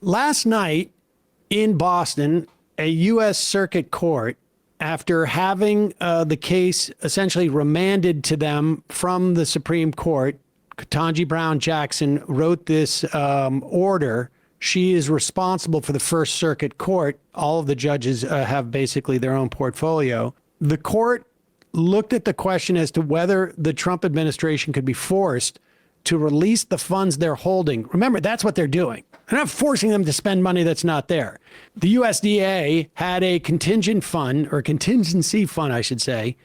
Last night in Boston, a U.S. Circuit Court, after having the case essentially remanded to them from the Supreme Court, Ketanji Brown Jackson wrote this order. She is responsible for the First Circuit Court. All of the judges have basically their own portfolio. The court looked at the question as to whether the Trump administration could be forced to release the funds they're holding. Remember, that's what they're doing. They're not forcing them to spend money that's not there. The USDA had a contingent fund, or contingency fund, I should say,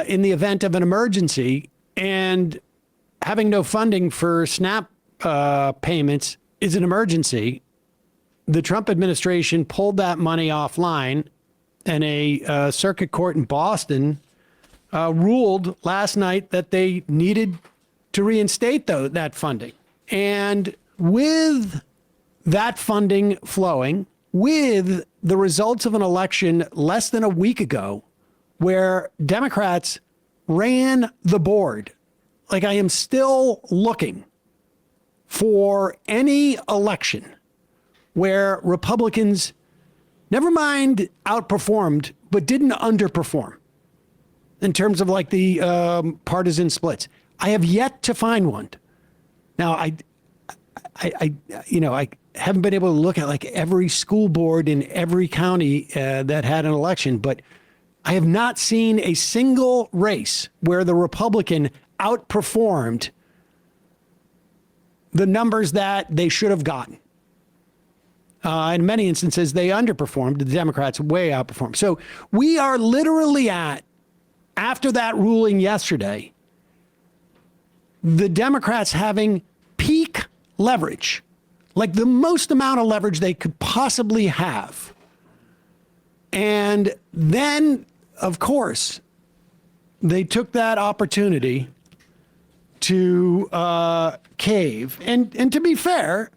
in the event of an emergency, and having no funding for SNAP payments is an emergency. The Trump administration pulled that money offline, and a circuit court in Boston ruled last night that they needed to reinstate that funding. And with that funding flowing, with the results of an election less than a week ago where Democrats ran the board, like I am still looking for any election where Republicans, never mind outperformed, but didn't underperform in terms of like the partisan splits. I have yet to find one. Now, I haven't been able to look at like every school board in every county that had an election, but I have not seen a single race where the Republican outperformed the numbers that they should have gotten. In many instances, they underperformed. The Democrats way outperformed. So we are literally after that ruling yesterday, the Democrats having peak leverage, like the most amount of leverage they could possibly have. And then, of course, they took that opportunity to cave. And to be fair,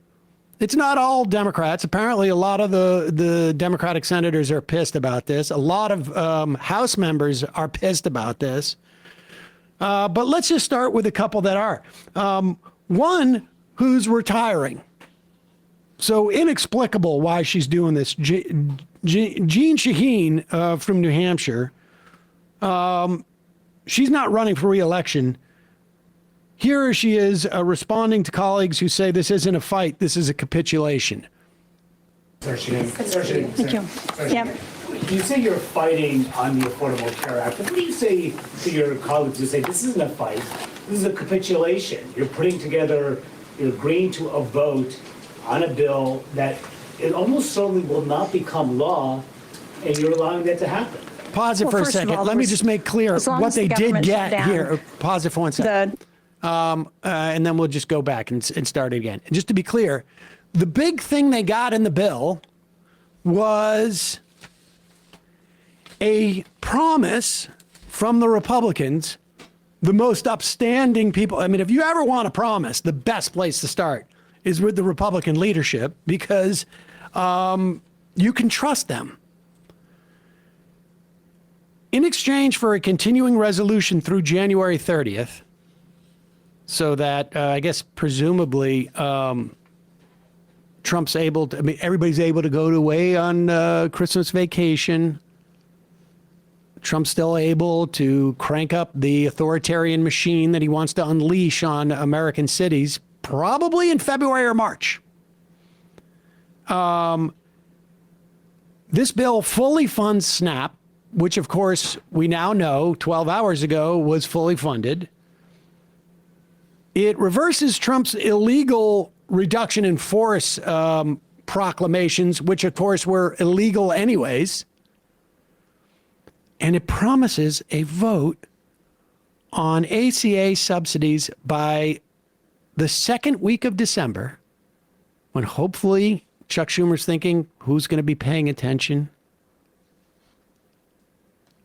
it's not all Democrats. Apparently, a lot of the Democratic senators are pissed about this. A lot of House members are pissed about this. But let's just start with a couple that are. One who's retiring. So inexplicable why she's doing this. Jean Shaheen from New Hampshire, she's not running for re-election. Here she is responding to colleagues who say this isn't a fight, this is a capitulation. Thank you. Yeah. You say you're fighting on the Affordable Care Act. What do you say to your colleagues who say this isn't a fight, this is a capitulation? You're putting together, you're agreeing to a vote on a bill that it almost certainly will not become law, and you're allowing that to happen. Pause it for a second. Let me just make clear what they did get here. Pause it for 1 second. And then we'll just go back and start it again. And just to be clear, the big thing they got in the bill was a promise from the Republicans, the most upstanding people. I mean, if you ever want a promise, the best place to start is with the Republican leadership, because you can trust them. In exchange for a continuing resolution through January 30th, so that I guess presumably Trump's able to, I mean, everybody's able to go away on Christmas vacation. Trump's still able to crank up the authoritarian machine that he wants to unleash on American cities, probably in February or March. This bill fully funds SNAP, which of course we now know 12 hours ago was fully funded. It reverses Trump's illegal reduction in force proclamations, which of course were illegal anyways. And it promises a vote on ACA subsidies by the second week of December, when hopefully Chuck Schumer's thinking, who's going to be paying attention?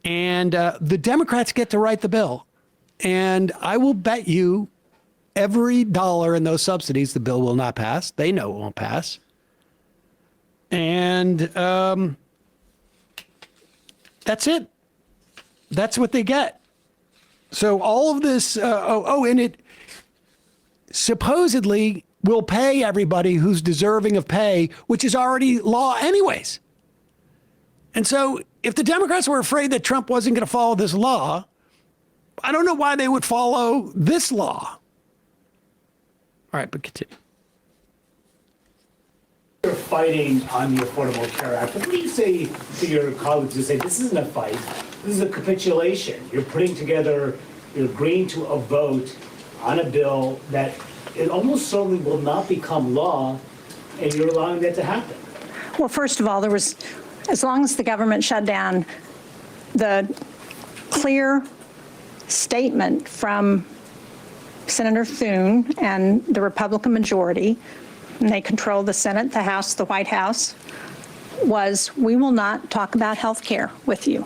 And the Democrats get to write the bill. And I will bet you every dollar in those subsidies, the bill will not pass. They know it won't pass. And that's it. That's what they get. So all of this, and it supposedly will pay everybody who's deserving of pay, which is already law anyways. And so if the Democrats were afraid that Trump wasn't going to follow this law, I don't know why they would follow this law. All right, but continue. You're fighting on the Affordable Care Act. What do you say to your colleagues who say this isn't a fight, this is a capitulation? You're putting together, you're agreeing to a vote on a bill that it almost certainly will not become law, and you're allowing that to happen. Well, first of all, there was, as long as the government shut down, the clear statement from Senator Thune and the Republican majority, and they control the Senate, the House, the White House, was we will not talk about health care with you.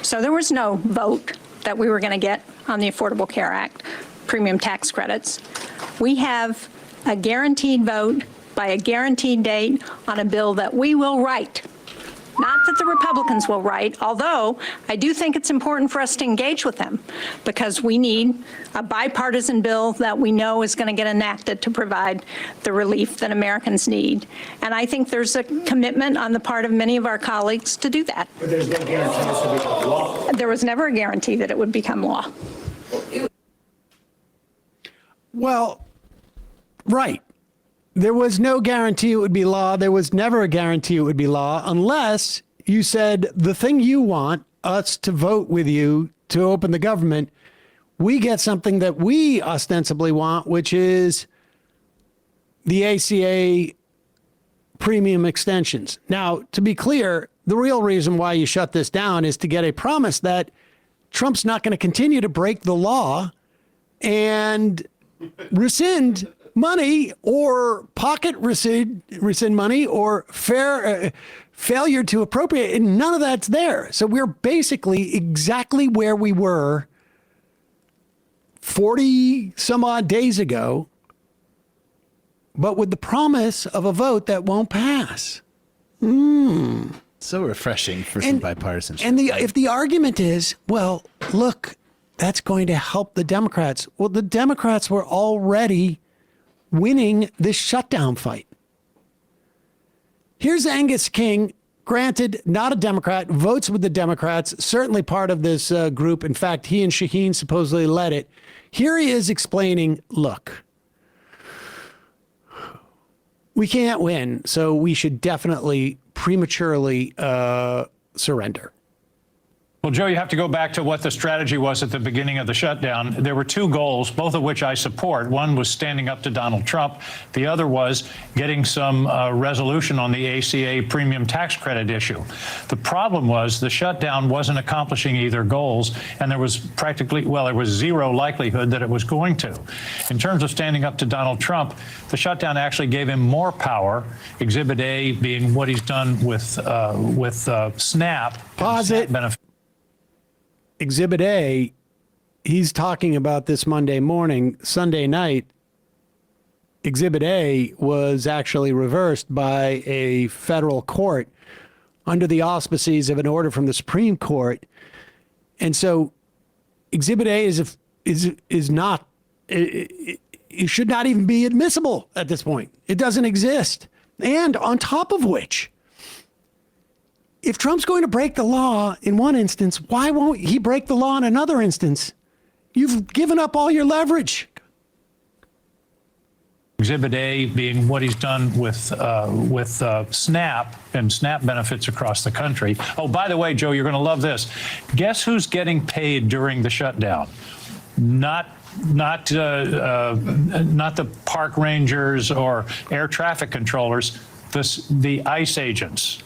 So there was no vote that we were going to get on the Affordable Care Act, premium tax credits. We have a guaranteed vote by a guaranteed date on a bill that we will write. Not that the Republicans will write, although I do think it's important for us to engage with them because we need a bipartisan bill that we know is going to get enacted to provide the relief that Americans need. And I think there's a commitment on the part of many of our colleagues to do that. But there's no guarantee this will become law. There was never a guarantee that it would become law. Well, right. There was no guarantee it would be law. There was never a guarantee it would be law unless you said the thing you want us to vote with you to open the government, we get something that we ostensibly want, which is the ACA premium extensions. Now, to be clear, the real reason why you shut this down is to get a promise that Trump's not going to continue to break the law and rescind money or pocket rescind money or failure to appropriate, and none of that's there. So we're basically exactly where we were 40 some odd days ago, but with the promise of a vote that won't pass. So refreshing for some bipartisanship. And if the argument is, well, look, that's going to help the Democrats. Well, the Democrats were already winning this shutdown fight. Here's Angus King, granted, not a Democrat, votes with the Democrats, certainly part of this group. In fact, he and Shaheen supposedly led it. Here he is explaining, look, we can't win, so we should definitely prematurely surrender. Well, Joe, you have to go back to what the strategy was at the beginning of the shutdown. There were two goals, both of which I support. One was standing up to Donald Trump. The other was getting some resolution on the ACA premium tax credit issue. The problem was the shutdown wasn't accomplishing either goals, and there was there was zero likelihood that it was going to. In terms of standing up to Donald Trump, the shutdown actually gave him more power, Exhibit A being what he's done with SNAP. Pause it. Exhibit A, he's talking about this Monday morning. Sunday night, Exhibit A was actually reversed by a federal court under the auspices of an order from the Supreme Court. And so Exhibit A is not, it should not even be admissible at this point. It doesn't exist. And on top of which, if Trump's going to break the law in one instance, why won't he break the law in another instance? You've given up all your leverage. Exhibit A being what he's done with SNAP and SNAP benefits across the country. Oh, by the way, Joe, you're going to love this. Guess who's getting paid during the shutdown? Not the park rangers or air traffic controllers, the ICE agents.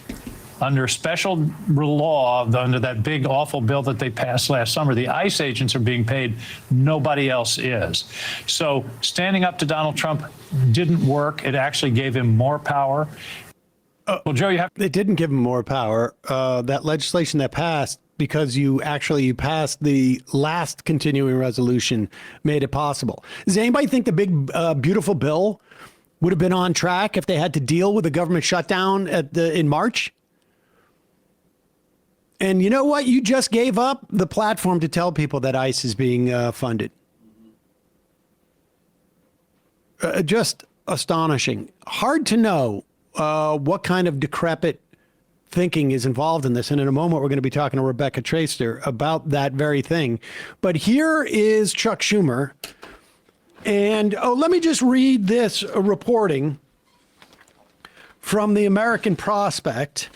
Under special law, under that big, awful bill that they passed last summer, the ICE agents are being paid. Nobody else is. So standing up to Donald Trump didn't work. It actually gave him more power. Well, Joe, It didn't give him more power. That legislation that passed, because you passed the last continuing resolution, made it possible. Does anybody think the big, beautiful bill would have been on track if they had to deal with a government shutdown in March? And you know what? You just gave up the platform to tell people that ICE is being funded. Just astonishing. Hard to know what kind of decrepit thinking is involved in this. And in a moment, we're going to be talking to Rebecca Traister about that very thing. But here is Chuck Schumer. And let me just read this reporting from the American Prospect.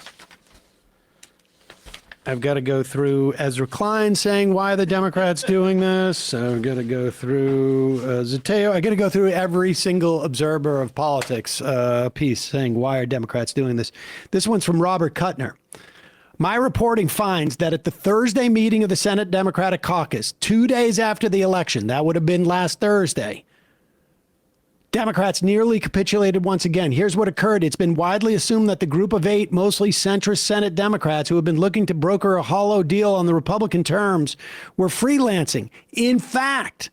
I've got to go through Ezra Klein saying, why are the Democrats doing this? I've got to go through Zateo. I got to go through every single observer of politics piece saying, why are Democrats doing this? This one's from Robert Kuttner. My reporting finds that at the Thursday meeting of the Senate Democratic Caucus, 2 days after the election, that would have been last Thursday, Democrats nearly capitulated once again. Here's what occurred. It's been widely assumed that the group of 8 mostly centrist Senate Democrats who have been looking to broker a hollow deal on the Republican terms were freelancing. In fact,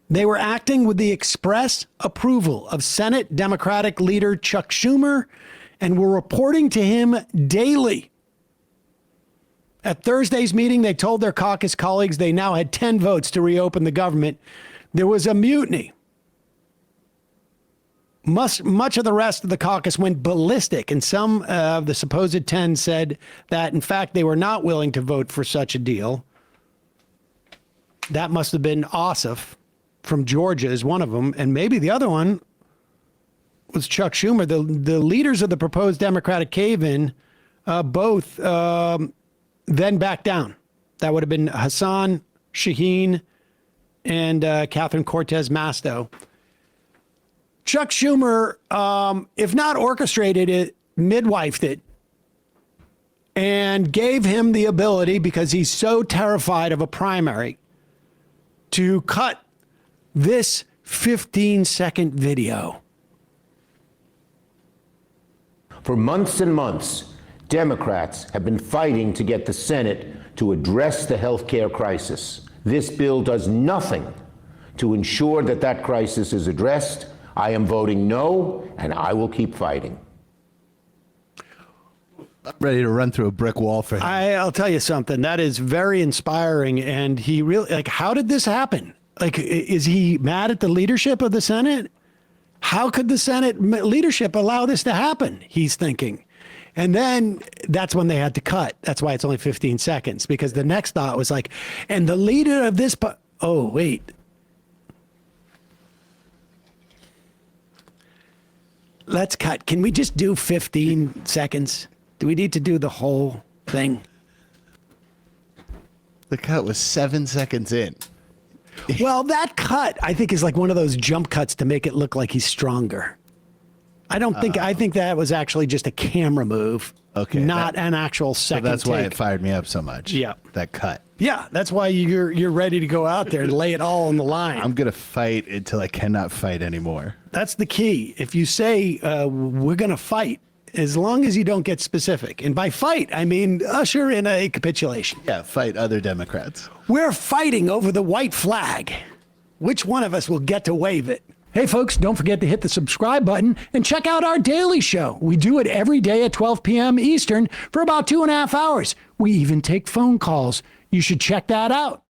they were acting with the express approval of Senate Democratic leader Chuck Schumer and were reporting to him daily. At Thursday's meeting, they told their caucus colleagues they now had 10 votes to reopen the government. There was a mutiny. Much of the rest of the caucus went ballistic, and some of the supposed 10 said that, in fact, they were not willing to vote for such a deal. That must have been Ossoff from Georgia is one of them, and maybe the other one was Chuck Schumer. The leaders of the proposed Democratic cave-in both then backed down. That would have been Hassan Shaheen and Catherine Cortez Masto. Chuck Schumer, if not orchestrated it, midwifed it and gave him the ability, because he's so terrified of a primary, to cut this 15-second video. For months and months, Democrats have been fighting to get the Senate to address the health care crisis. This bill does nothing to ensure that that crisis is addressed. I am voting no, and I will keep fighting. I'm ready to run through a brick wall for him. I'll tell you something. That is very inspiring. And he really, like, how did this happen? Like, is he mad at the leadership of the Senate? How could the Senate leadership allow this to happen? He's thinking. And then that's when they had to cut. That's why it's only 15 seconds, because the next thought was like, and the leader of this, oh, wait. Let's cut. Can we just do 15 seconds? Do we need to do the whole thing? The cut was 7 seconds in. Well, that cut, I think, is like one of those jump cuts to make it look like he's stronger. I think that was actually just a camera move. Okay. Not an actual second So that's why take. it fired me up so much. Yeah. That cut. Yeah, that's why you're ready to go out there and lay it all on the line. I'm going to fight until I cannot fight anymore. That's the key. If you say, we're going to fight, as long as you don't get specific. And by fight, I mean usher in a capitulation. Yeah, fight other Democrats. We're fighting over the white flag. Which one of us will get to wave it? Hey, folks, don't forget to hit the subscribe button and check out our daily show. We do it every day at 12 p.m. Eastern for about 2.5 hours. We even take phone calls. You should check that out.